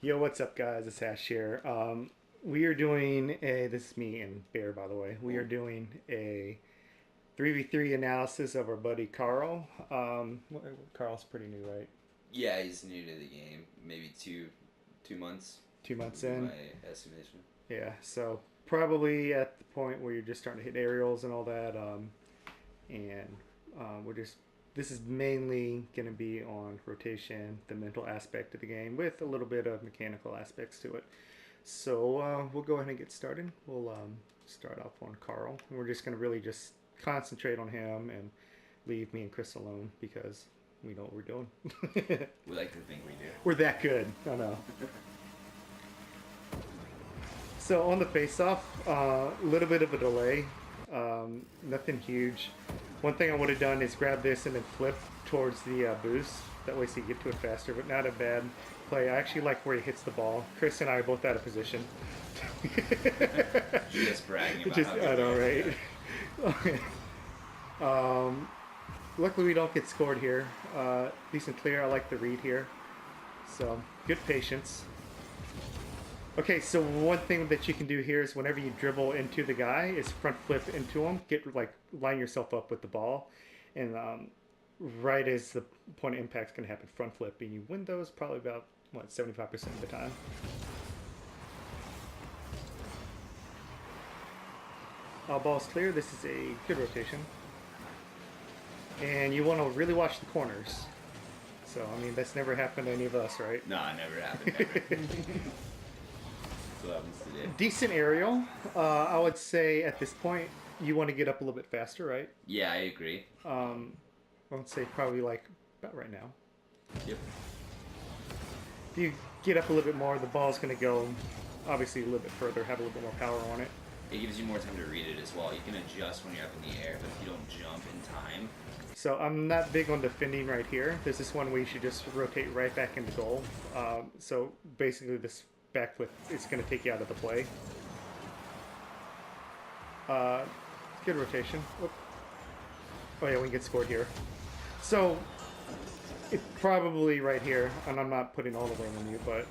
Yo, what's up, guys? It's Ash here. We are doing a. This is me and Bear, by the way. We are doing a 3v3 analysis of our buddy Carl. Carl's pretty new, right? Yeah, he's new to the game. Maybe two months. 2 months Would be in. my estimation. Yeah, so probably at the point where you're just starting to hit aerials and all that. And we're just. This is mainly going to be on rotation, the mental aspect of the game, with a little bit of mechanical aspects to it. So we'll go ahead and get started. We'll start off on Carl. And we're just going to really just concentrate on him and leave me and Chris alone because we know what we're doing. We like to think we do. We're that good. I know. So on the face-off, a little bit of a delay. Nothing huge. One thing I would have done is grab this and then flip towards the boost. That way so you get to it faster, but not a bad play. I actually like where he hits the ball. Chris and I are both out of position. Just bragging about Just, how I good know, we are. right? Luckily we don't get scored here. Decent clear. I like the read here. So, good patience. Okay, so one thing that you can do here is whenever you dribble into the guy is front flip into him. Line yourself up with the ball, and right as the point of impact is going to happen, front flip, and you win those probably about 75% of the time. Ball's clear. This is a good rotation, and you want to really watch the corners. So I mean that's never happened to any of us, right? No, it never happened. Never. What happens today? Decent aerial. I would say at this point you want to get up a little bit faster, right? Yeah, I agree. I would say probably like about right now. Yep. If you get up a little bit more, the ball's going to go obviously a little bit further, have a little bit more power on it. It gives you more time to read it as well. You can adjust when you're up in the air, but if you don't jump in time. So I'm not big on defending right here. This is one where you should just rotate right back into goal. So basically this backflip is going to take you out of the play. Good rotation. Whoop. Oh yeah, we can get scored here. So it's probably right here, and I'm not putting all the weight on you, but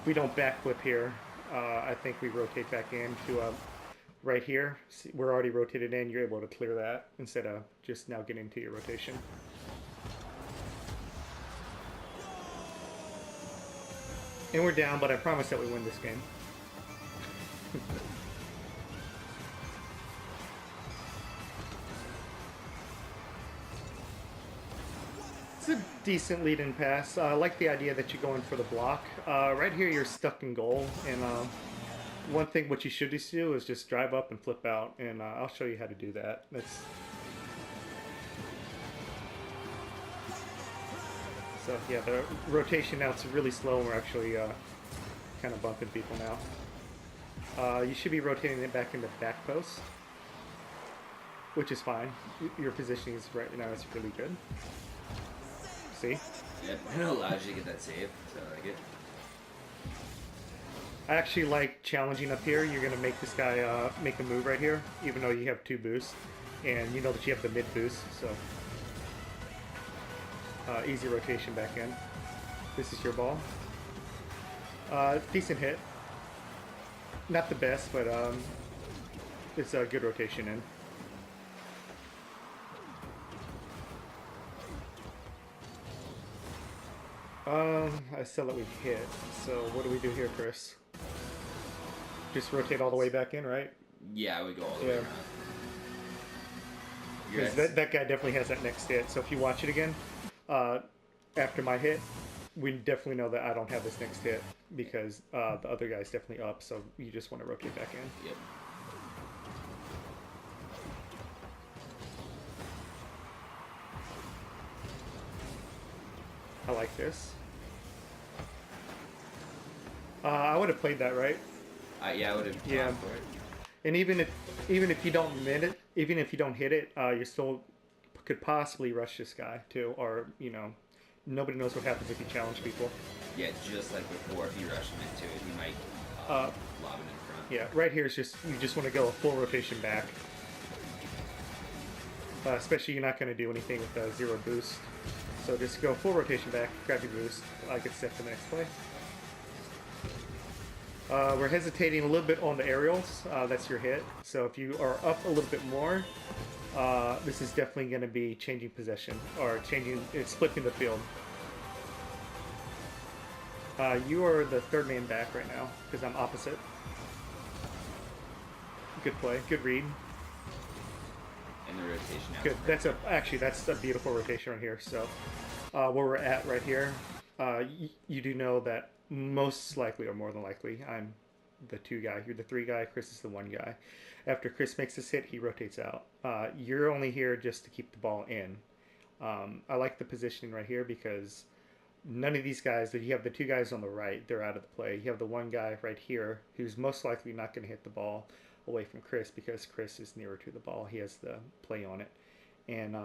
we don't backflip here. I think we rotate back into right here. See, we're already rotated in. You're able to clear that instead of just now getting into your rotation. And we're down, but I promise that we win this game. It's a decent lead-in pass. I like the idea that you're going for the block. Right here, you're stuck in goal, and one thing what you should just do is just drive up and flip out, and I'll show you how to do that. So yeah, the rotation now it's really slow, and we're actually kind of bumping people now. You should be rotating it back into the back post, which is fine. Your positioning is right now is really good. See? Yep, it allows you to get that save, so I like it. I actually like challenging up here. You're going to make this guy make a move right here, even though you have 2 boosts. And you know that you have the mid boost, so easy rotation back in. This is your ball. Decent hit. Not the best, but it's a good rotation in. I said that we hit. So what do we do here, Chris? Just rotate all the way back in, right? Yeah, I would go all the way around. Because that guy definitely has that next hit. So if you watch it again, after my hit, we definitely know that I don't have this next hit because the other guy's definitely up. So you just want to rotate back in. Yep. I like this. I would have played that, right? Yeah, I would have gone for it. And even if you don't hit it, you still could possibly rush this guy too, or nobody knows what happens if you challenge people. Yeah, just like before, if you rush him into it, he might lob it in front. Yeah, right here is just you just want to go a full rotation back. Especially you're not going to do anything with the 0 boost. So just go full rotation back, grab your boost. I could set the next play. We're hesitating a little bit on the aerials. That's your hit. So if you are up a little bit more, this is definitely going to be changing possession or splitting the field. You are the third man back right now because I'm opposite. Good play. Good read. And the rotation now. Good. That's a beautiful rotation right here. So where we're at right here, you do know that most likely or more than likely I'm the 2 guy. You're the 3 guy. Chris is the 1 guy. After Chris makes this hit, he rotates out. You're only here just to keep the ball in. I like the positioning right here because none of these guys, you have the 2 guys on the right, they're out of the play. You have the 1 guy right here who's most likely not going to hit the ball away from Chris because Chris is nearer to the ball. He has the play on it. And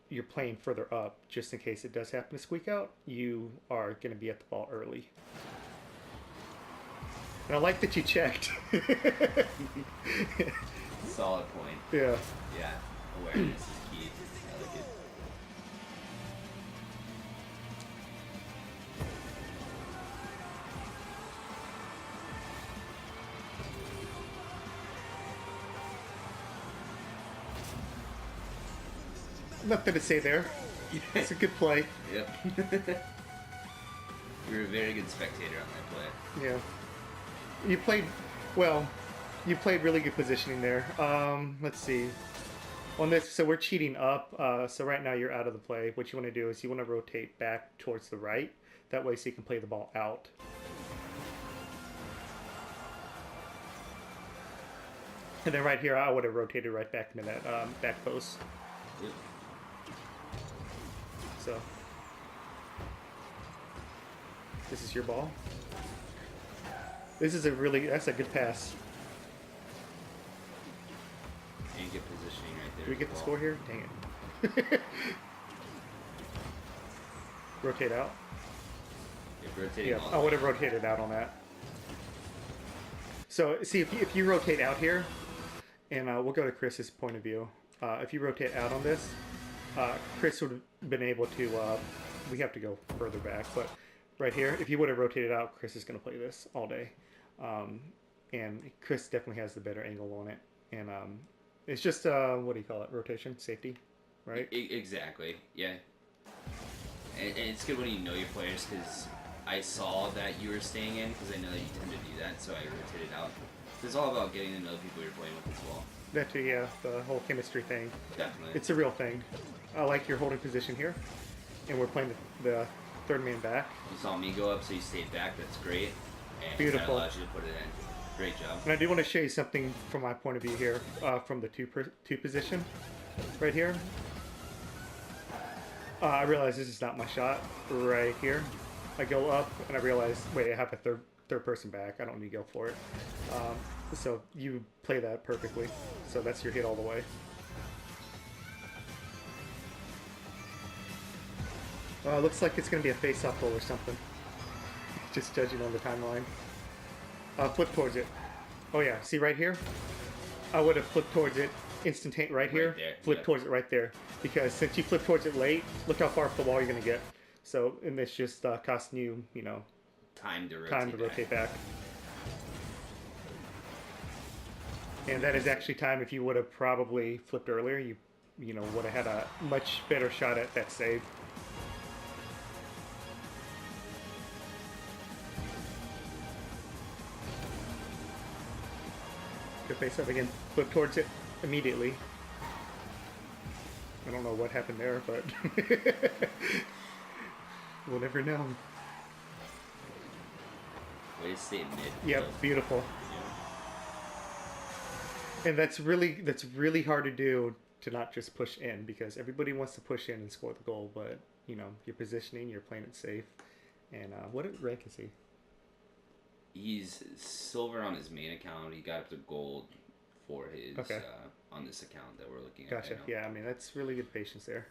you're playing further up just in case it does happen to squeak out. You are going to be at the ball early. And I like that you checked. Solid point. Yeah. Yeah. Awareness is key. I like it. Nothing to say there. It's a good play. Yep. You're a very good spectator on that play. Yeah. You played well. You played really good positioning there. Let's see. On this, so we're cheating up. So right now you're out of the play. What you want to do is you want to rotate back towards the right. That way, so you can play the ball out. And then right here, I would have rotated right back into that back post. Yep. So this is your ball. That's a good pass. And get positioning right there. Do we get the score here? Dang it. Rotate out. If rotating Yeah, I would have rotated out on that. So see, if you rotate out here, and we'll go to Chris's point of view. If you rotate out on this, Chris would have been able to, we have to go further back, but right here, if you would have rotated out, Chris is going to play this all day. And Chris definitely has the better angle on it. And it's just, what do you call it? Rotation, safety, right? Exactly, yeah. And it's good when you know your players because I saw that you were staying in because I know that you tend to do that, so I rotated out. It's all about getting to know the people you're playing with as well. That too, yeah, the whole chemistry thing. Definitely. It's a real thing. I like your holding position here, and we're playing the third man back. You saw me go up, so you stayed back. That's great. And Beautiful. that allows you to put it in. Great job. And I do want to show you something from my point of view here, from the two position, right here. I realize this is not my shot right here. I go up and I realize, wait, I have a third person back. I don't need to go for it. So you play that perfectly. So that's your hit all the way. Looks like it's going to be a face-off goal or something. Just judging on the timeline. Flip towards it. Oh yeah, see right here? I would have flipped towards it instantaneously right here. There, Flip yeah. towards it right there. Because since you flip towards it late, look how far off the wall you're going to get. So, and it's just costing you, you know, Time to rotate back. And that is actually time if you would have probably flipped earlier, you know, would have had a much better shot at that save. Good face up again. Flip towards it immediately. I don't know what happened there, but we'll never know. Way to stay mid. Yep, beautiful. And that's really hard to do, to not just push in, because everybody wants to push in and score the goal, but you know, you're positioning, you're playing it safe. And what rank is he? He's silver on his main account. He got up to gold for his on this account that we're looking at. Gotcha. Right now. Yeah, I mean, that's really good patience there.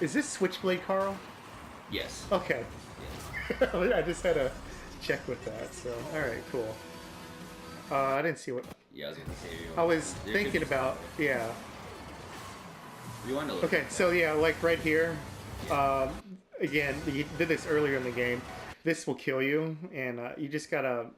Is this Switchblade, Carl? Yes. Okay. Yes. I just had to check with that. So, all right, cool. I didn't see what. Yeah, I was gonna say. I was There could thinking be about, something. yeah. You want to look Okay, at so that. yeah, like right here, Yeah. again, you did this earlier in the game. This will kill you, and you just gotta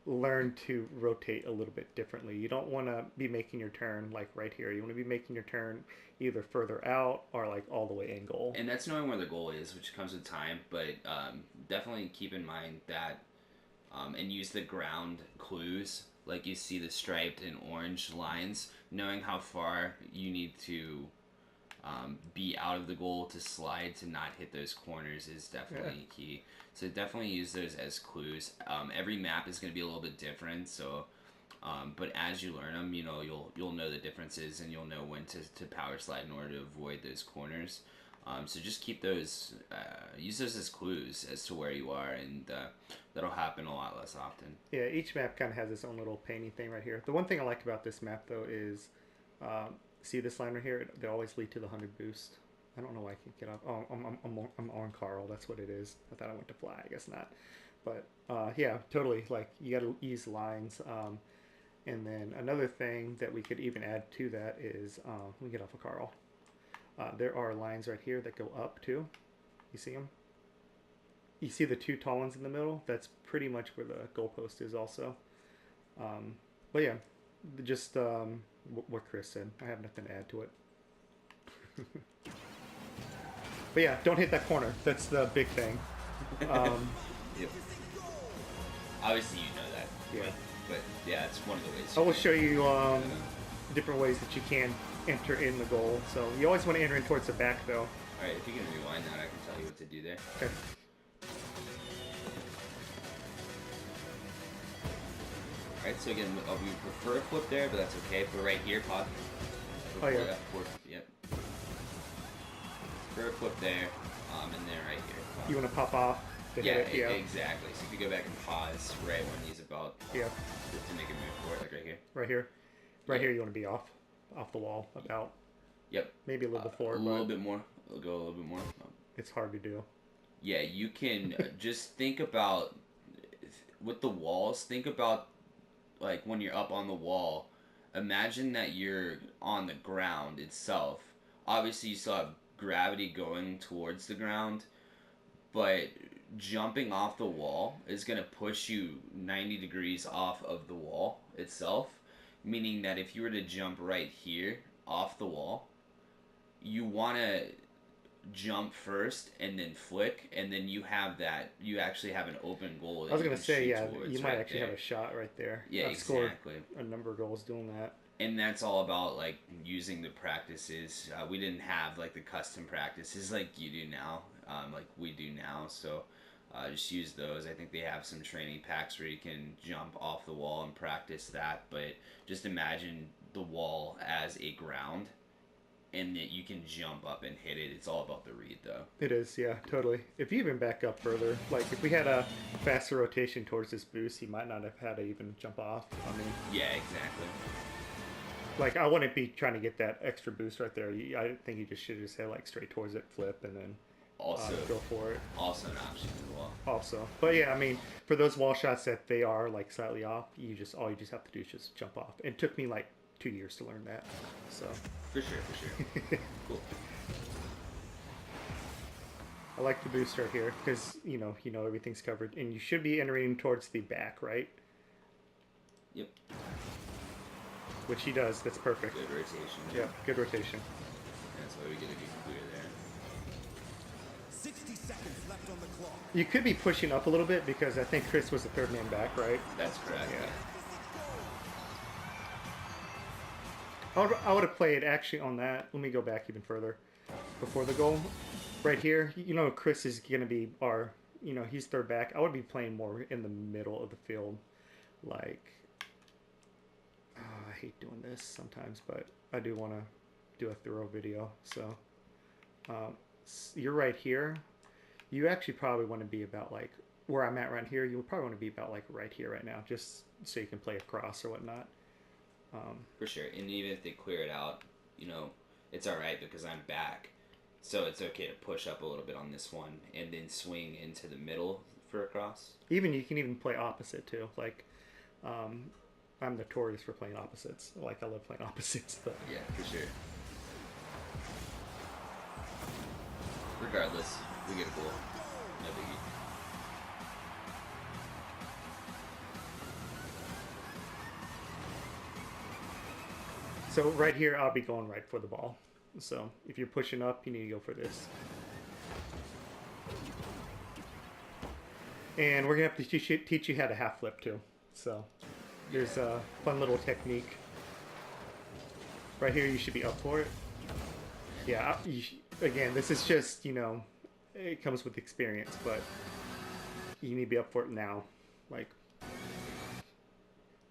learn to rotate a little bit differently. You don't want to be making your turn like right here. You want to be making your turn either further out or like all the way in goal. And that's knowing where the goal is, which comes with time. But definitely keep in mind that and use the ground clues, like you see the striped and orange lines. Knowing how far you need to be out of the goal to slide to not hit those corners is definitely key. So definitely use those as clues. Every map is going to be a little bit different, so but as you learn them, you'll know the differences and you'll know when to power slide in order to avoid those corners. So just keep those, use those as clues as to where you are, and that'll happen a lot less often. Yeah, each map kind of has its own little painting thing right here. The one thing I liked about this map though is, see this line right here? They always lead to the 100 boost. I don't know why I can't get up. Oh, I'm on Carl. That's what it is. I thought I went to fly. I guess not. But yeah, totally. Like you got to use lines. And then another thing that we could even add to that is, let me get off of Carl. There are lines right here that go up too. You see them? You see the two tall ones in the middle? That's pretty much where the goalpost is also. But yeah, just what Chris said. I have nothing to add to it. But yeah, don't hit that corner. That's the big thing. Yep. Obviously, you know that. Yeah. But yeah, it's one of the ways. I will show you different ways that you can enter in the goal. So you always want to enter in towards the back though. Alright, if you can rewind that, I can tell you what to do there. Okay. Alright, so again, we prefer a flip there, but that's okay. But right here, pop. Oh, yeah. Yep. Prefer a flip there, and then right here. Pop. You want to pop off to Yeah, hit it? Yeah. exactly. So if you go back and pause right when he's about Yeah. to make a move for it, like right here. Right here. Right Yeah. here you want to be off the wall about. Yep. Maybe a little before, A little but bit more. We'll go a little bit more. it's hard to do. Yeah, you can just think about with the walls. Think about like when you're up on the wall. Imagine that you're on the ground itself. Obviously, you still have gravity going towards the ground, but jumping off the wall is going to push you 90 degrees off of the wall itself, meaning that if you were to jump right here off the wall, you want to jump first and then flick, and then you actually have an open goal that I was you gonna can say, shoot yeah, towards you might right actually there. have a shot right there. Yeah, I've exactly. scored a number of goals doing that. And that's all about like using the practices. We didn't have like the custom practices like you do now, like we do now. So just use those. I think they have some training packs where you can jump off the wall and practice that. But just imagine the wall as a ground, and that you can jump up and hit it. It's all about the read, though. It is, yeah, totally. If you even back up further, like if we had a faster rotation towards this boost, he might not have had to even jump off. I mean, Yeah, exactly. like I wouldn't be trying to get that extra boost right there. I think you just should just head like straight towards it, flip, and then Also, go for it. also an option as well. Also, but yeah, I mean, for those wall shots that they are like slightly off, all you just have to do is just jump off. It took me like 2 years to learn that. So For sure. Cool. I like the boost right here because you know everything's covered, and you should be entering towards the back, right? Yep. Which he does. That's perfect. Good rotation. Yep, good rotation. That's why we get a good clear there. 60 seconds left on the clock. You could be pushing up a little bit because I think Chris was the third man back, right? That's correct. Yeah. I would have played actually on that. Let me go back even further before the goal. Right here, you know, Chris is going to be he's third back. I would be playing more in the middle of the field. Like, I hate doing this sometimes, but I do want to do a thorough video. So, you're right here. You actually probably want to be about like where I'm at right here. You would probably want to be about like right here right now, just so you can play across or whatnot. For sure. And even if they clear it out, it's all right because I'm back. So it's okay to push up a little bit on this one and then swing into the middle for a cross. You can even play opposite too. Like, I'm notorious for playing opposites. Like, I love playing opposites, but Yeah, for sure. Regardless, we get a goal. No biggie. so right here, I'll be going right for the ball. So if you're pushing up, you need to go for this. And we're gonna have to teach you how to half flip too. So there's a fun little technique. Right here, you should be up for it. Yeah, again, this is just, it comes with experience, but you need to be up for it now. Like,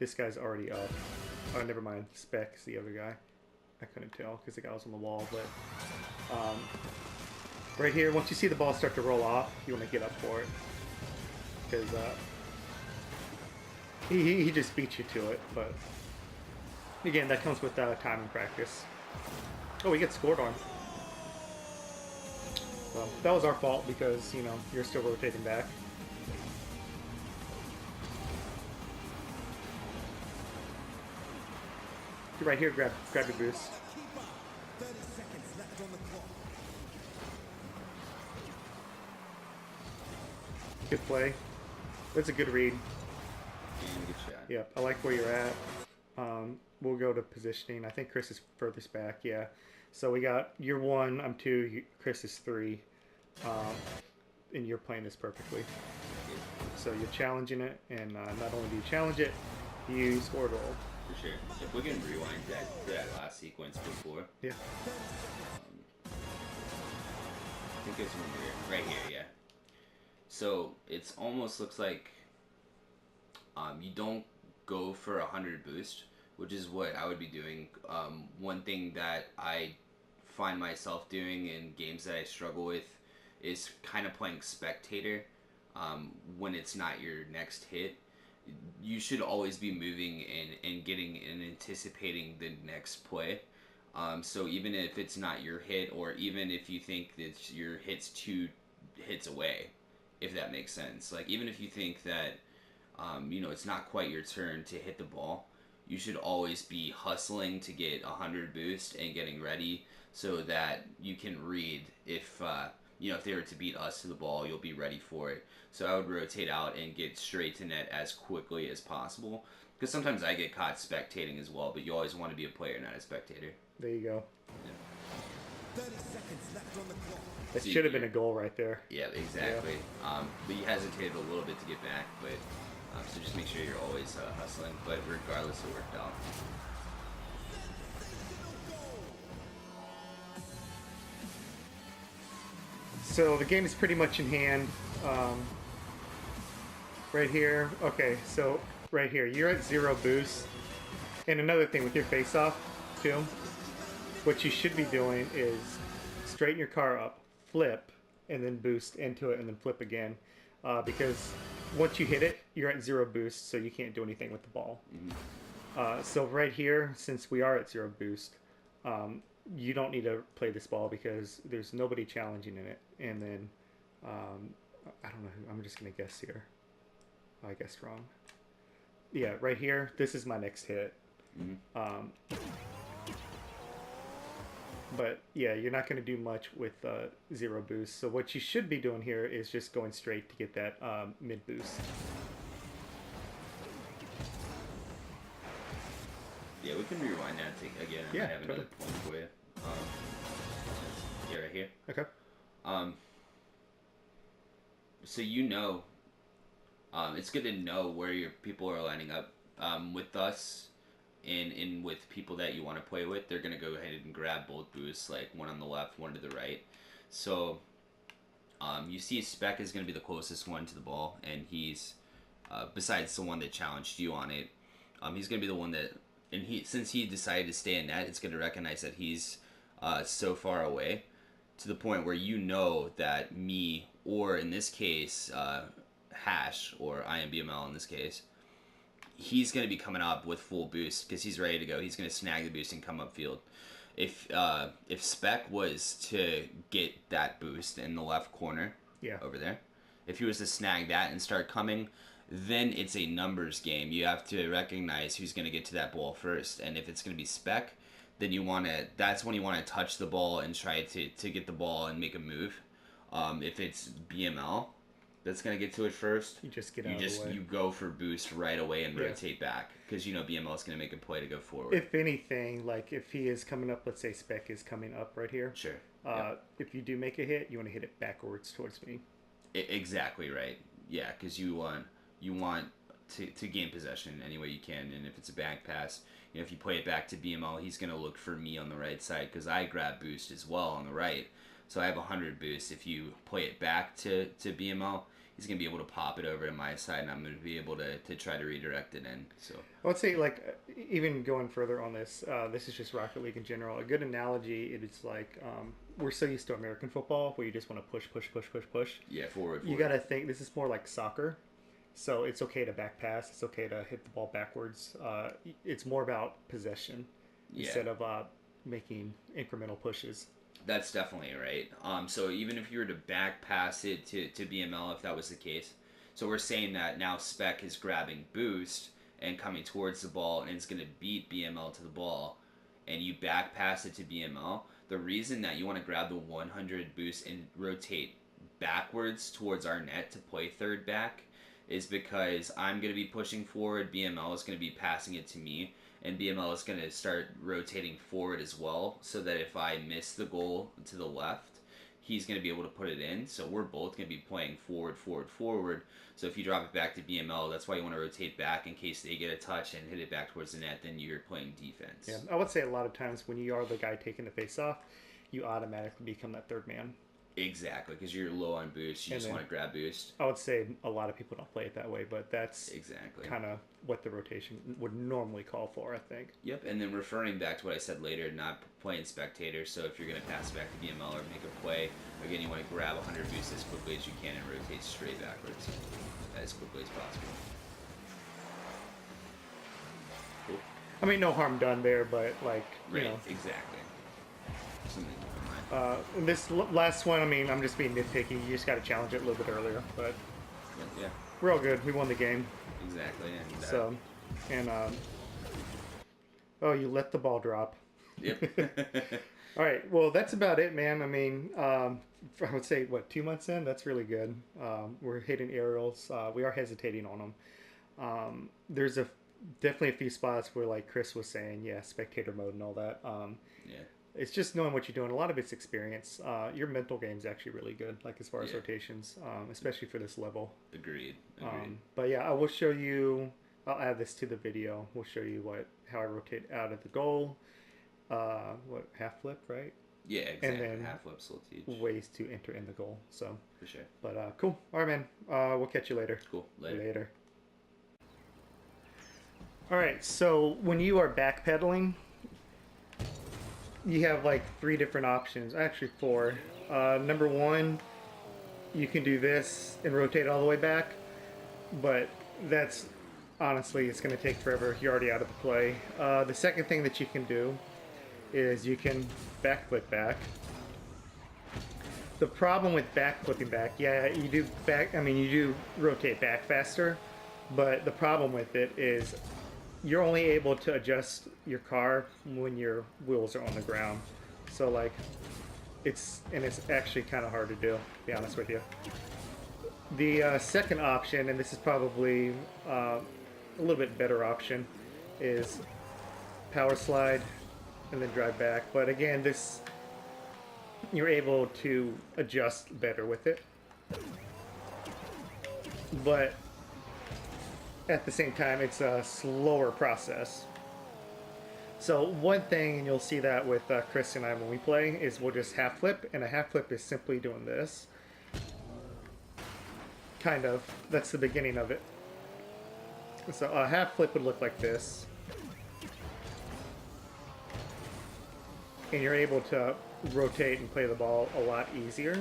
this guy's already up. Oh, never mind. Spec's the other guy. I couldn't tell because the guy was on the wall, but right here, once you see the ball start to roll off, you want to get up for it. Because he just beat you to it, but again, that comes with time and practice. Oh, we get scored on. Well, that was our fault because, you're still rotating back. Right here, grab your boost. Good play. That's a good read. And good shot. Yep, I like where you're at. We'll go to positioning. I think Chris is furthest back, yeah. So we got, you're 1, I'm 2, Chris is 3. And you're playing this perfectly. So you're challenging it, and not only do you challenge it, you score a goal. For sure. If we can rewind that last sequence before. Yeah. I think it's when we're right here, yeah. So it's almost looks like you don't go for 100 boost, which is what I would be doing. One thing that I find myself doing in games that I struggle with is kind of playing spectator when it's not your next hit. You should always be moving and getting and anticipating the next play. So even if it's not your hit, or even if you think that your hit's 2 hits away, if that makes sense. Like, even if you think that, it's not quite your turn to hit the ball, you should always be hustling to get 100 boost and getting ready so that you can read if they were to beat us to the ball, you'll be ready for it. So I would rotate out and get straight to net as quickly as possible. Because sometimes I get caught spectating as well, but you always want to be a player, not a spectator. There you go. Yeah. 30 seconds left on the clock. That should have been a goal right there. Yeah, exactly. Yeah. But you hesitated a little bit to get back, but so just make sure you're always hustling. But regardless, it worked out. So the game is pretty much in hand. Right here. Okay, so right here, you're at 0 boost. And another thing with your face-off, too, what you should be doing is straighten your car up, flip, and then boost into it, and then flip again. Because once you hit it, you're at 0 boost, so you can't do anything with the ball. Mm-hmm. So right here, since we are at 0 boost, you don't need to play this ball because there's nobody challenging in it. And then, I don't know, I'm just going to guess here. I guessed wrong. Yeah, right here, this is my next hit. Mm-hmm. But yeah, you're not going to do much with 0 boost. So what you should be doing here is just going straight to get that mid boost. Yeah, we can rewind that again. I Yeah, might have totally. another point for you. Yeah, right here. Okay. So it's good to know where your people are lining up. With us, and with people that you want to play with, they're gonna go ahead and grab both boosts, like one on the left, one to the right. So, you see, Spec is gonna be the closest one to the ball, and he's besides the one that challenged you on it, he's gonna be the one that, and since he decided to stay in net, it's gonna recognize that he's so far away, to the point where that me, or in this case, Hash, or IMBML in this case, he's going to be coming up with full boost because he's ready to go. He's going to snag the boost and come upfield. If Spec was to get that boost in the left corner, Yeah. over there, if he was to snag that and start coming, then it's a numbers game. You have to recognize who's going to get to that ball first, and if it's going to be spec, then that's when you want to touch the ball and try to get the ball and make a move. If it's BML that's going to get to it first, you just get out of the way. You go for boost right away and rotate back, because BML is going to make a play to go forward. If anything, like if he is coming up, let's say spec is coming up right here. Sure. If you do make a hit, you want to hit it backwards towards me. Exactly right. Yeah, because you want to gain possession any way you can, and if it's a back pass, if you play it back to BML, he's going to look for me on the right side, because I grab boost as well on the right, so I have 100 boost. If you play it back to BML, he's going to be able to pop it over to my side, and I'm going to be able to try to redirect it in. So I would say, like, even going further on this, this is just Rocket League in general. A good analogy, it's like we're so used to American football where you just want to push. Yeah, forward. You got to think this is more like soccer. So it's okay to back pass. It's okay to hit the ball backwards. It's more about possession instead of making incremental pushes. That's definitely right. So even if you were to back pass it to BML, if that was the case, so we're saying that now spec is grabbing boost and coming towards the ball, and it's going to beat BML to the ball, and you back pass it to BML. The reason that you want to grab the 100 boost and rotate backwards towards our net to play third back is because I'm going to be pushing forward, BML is going to be passing it to me, and BML is going to start rotating forward as well, so that if I miss the goal to the left, he's going to be able to put it in. So we're both going to be playing forward. So if you drop it back to BML, that's why you want to rotate back in case they get a touch and hit it back towards the net, then you're playing defense. Yeah, I would say a lot of times when you are the guy taking the face off, you automatically become that third man. Exactly, because you're low on boost. You just want to grab boost. I would say a lot of people don't play it that way, but that's exactly kind of what the rotation would normally call for, I think. Yep, and then referring back to what I said later, not playing spectator. So if you're going to pass back to BML or make a play, again, you want to grab 100 boost as quickly as you can and rotate straight backwards as quickly as possible. Cool. I mean, no harm done there, but like, right, you know. Exactly. Something to keep in mind. This last one, I mean, I'm just being nitpicky. You just got to challenge it a little bit earlier, but yeah, we're all good. We won the game. Exactly. And, oh, you let the ball drop. Yep. All right. Well, that's about it, man. I mean, I would say, what, 2 months in? That's really good. We're hitting aerials. We are hesitating on them. There's definitely a few spots where, like Chris was saying, yeah, spectator mode and all that. Yeah. It's just knowing what you're doing. A lot of it's experience. Your mental game's actually really good, like as far as rotations, especially for this level. Agreed. But yeah, I will show you. I'll add this to the video. We'll show you how I rotate out of the goal. What, half flip, right? Yeah, exactly. And then half flip still teach. ways to enter in the goal. So for sure. But cool. All right, man. We'll catch you later. Cool. Later. All right. So when you are backpedaling, you have like 3 different options, actually 4. Number 1, you can do this and rotate all the way back, but that's honestly, it's going to take forever. You're already out of the play. The second thing that you can do is you can backflip back. The problem with backflipping back, yeah, you do rotate back faster, but the problem with it is you're only able to adjust your car when your wheels are on the ground. So like, it's actually kind of hard to do, to be honest with you. The second option, and this is probably a little bit better option, is power slide and then drive back. But again, you're able to adjust better with it. But at the same time, it's a slower process. So one thing, and you'll see that with Chris and I when we play, is we'll just half flip, and a half flip is simply doing this. Kind of. That's the beginning of it. So a half flip would look like this. And you're able to rotate and play the ball a lot easier.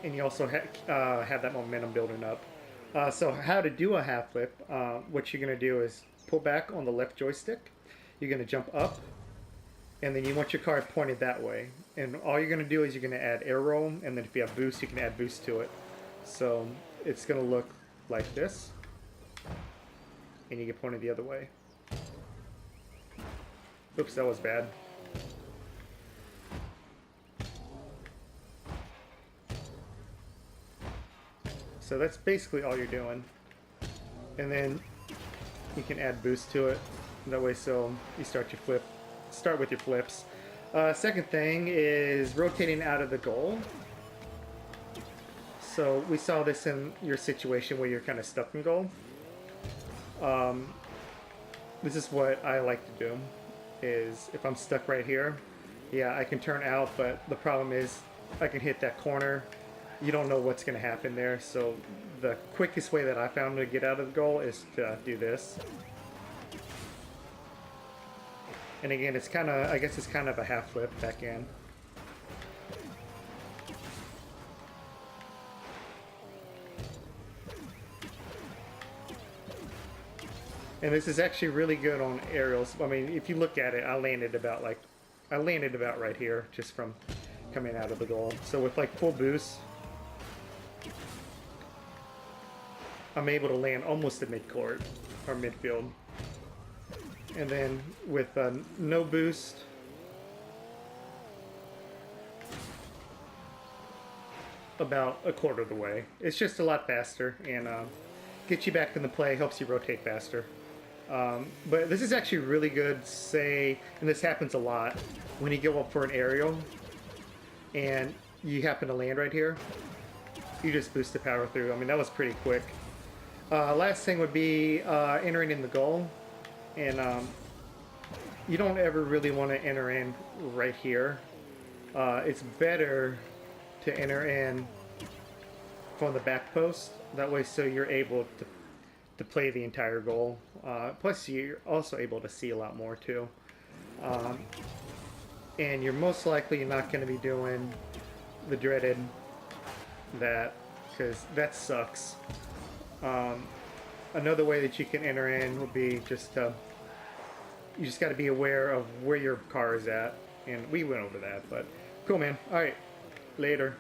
And you also have that momentum building up. So how to do a half flip, what you're going to do is pull back on the left joystick. You're going to jump up, and then you want your car pointed that way. And all you're going to do is you're going to add air roll, and then if you have boost, you can add boost to it. So it's going to look like this, and you get pointed the other way. Oops, that was bad. So that's basically all you're doing. And then you can add boost to it. That way, so you start with your flips. Second thing is rotating out of the goal. So we saw this in your situation where you're kind of stuck in goal. This is what I like to do, is if I'm stuck right here, yeah, I can turn out, but the problem is I can hit that corner. You don't know what's going to happen there, so the quickest way that I found to get out of the goal is to do this. And again, it's kind of, I guess it's kind of a half flip back in. And this is actually really good on aerials. I mean, if you look at it, I landed about right here just from coming out of the goal. So with like full boost, I'm able to land almost at midcourt or midfield. And then with no boost, about a quarter of the way. It's just a lot faster and gets you back in the play, helps you rotate faster. But this is actually really good, say, and this happens a lot, when you go up for an aerial and you happen to land right here, you just boost the power through. I mean, that was pretty quick. Last thing would be entering in the goal. And you don't ever really want to enter in right here. It's better to enter in from the back post. That way, so you're able to play the entire goal. Plus, you're also able to see a lot more too. And you're most likely not going to be doing the dreaded that, because that sucks. Another way that you can enter in would be just you just got to be aware of where your car is at, and we went over that. But cool, man. All right, later.